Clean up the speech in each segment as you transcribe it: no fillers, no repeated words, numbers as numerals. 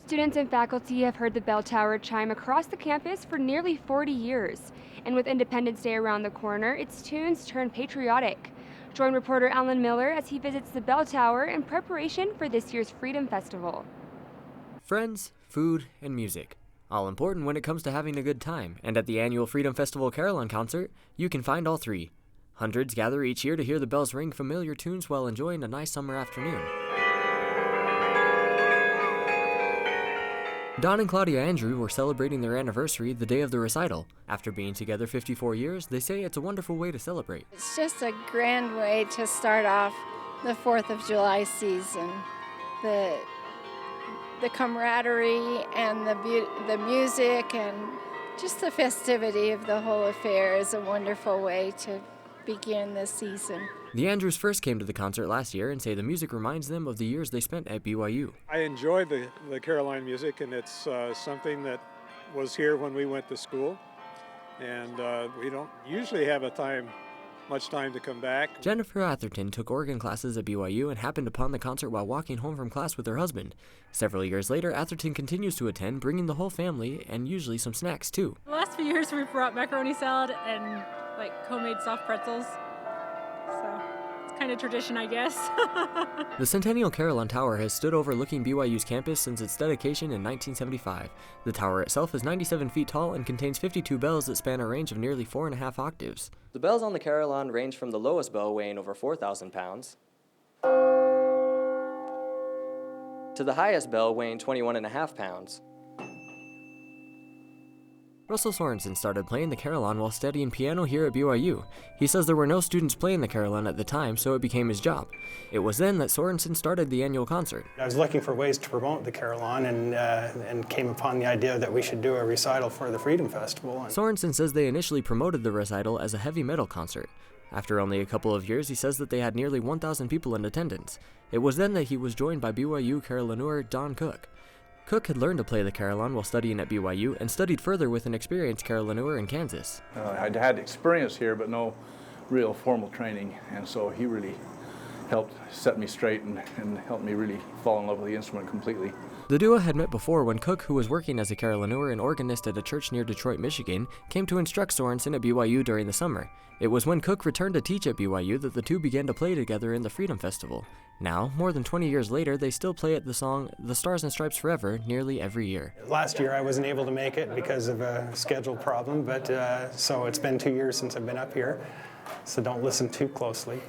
Students and faculty have heard the bell tower chime across the campus for nearly 40 years. And with Independence Day around the corner, its tunes turn patriotic. Join reporter Alan Miller as he visits the bell tower in preparation for this year's Freedom Festival. Friends, food, and music. All important when it comes to having a good time, and at the annual Freedom Festival Carillon concert, you can find all three. Hundreds gather each year to hear the bells ring familiar tunes while enjoying a nice summer afternoon. Don and Claudia Andrew were celebrating their anniversary the day of the recital. After being together 54 years, they say it's a wonderful way to celebrate. It's just a grand way to start off the 4th of July season. The camaraderie and the music and just the festivity of the whole affair is a wonderful way to begin this season. The Andrews first came to the concert last year and say the music reminds them of the years they spent at BYU. I enjoy the Caroline music, and it's something that was here when we went to school, and we don't usually have much time to come back. Jennifer Atherton took organ classes at BYU and happened upon the concert while walking home from class with her husband. Several years later, Atherton continues to attend, bringing the whole family and usually some snacks too. The last few years we've brought macaroni salad and homemade soft pretzels. So it's kind of tradition, I guess. The Centennial Carillon Tower has stood overlooking BYU's campus since its dedication in 1975. The tower itself is 97 feet tall and contains 52 bells that span a range of nearly 4.5 octaves. The bells on the Carillon range from the lowest bell weighing over 4,000 pounds to the highest bell weighing 21.5 pounds. Russell Sorensen started playing the carillon while studying piano here at BYU. He says there were no students playing the carillon at the time, so it became his job. It was then that Sorensen started the annual concert. I was looking for ways to promote the carillon and came upon the idea that we should do a recital for the Freedom Festival. Sorensen says they initially promoted the recital as a heavy metal concert. After only a couple of years, he says that they had nearly 1,000 people in attendance. It was then that he was joined by BYU carillonneur Don Cook. Cook had learned to play the carillon while studying at BYU and studied further with an experienced carillonneur in Kansas. I'd had experience here, but no real formal training, and so he really helped set me straight and helped me really fall in love with the instrument completely. The duo had met before when Cook, who was working as a carillonneur and organist at a church near Detroit, Michigan, came to instruct Sorensen at BYU during the summer. It was when Cook returned to teach at BYU that the two began to play together in the Freedom Festival. Now, more than 20 years later, they still play at the song The Stars and Stripes Forever nearly every year. Last year I wasn't able to make it because of a schedule problem, but so it's been 2 years since I've been up here, so don't listen too closely.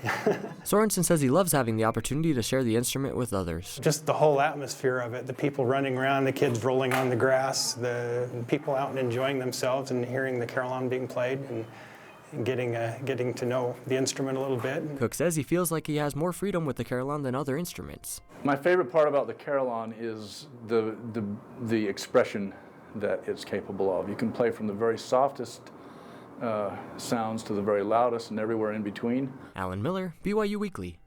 Sorensen says he loves having the opportunity to share the instrument with others. Just the whole atmosphere of it, the people running around, the kids rolling on the grass, the people out and enjoying themselves and hearing the carillon being played and getting to know the instrument a little bit. Cook says he feels like he has more freedom with the carillon than other instruments. My favorite part about the carillon is the expression that it's capable of. You can play from the very softest sounds to the very loudest and everywhere in between. Alan Miller, BYU Weekly.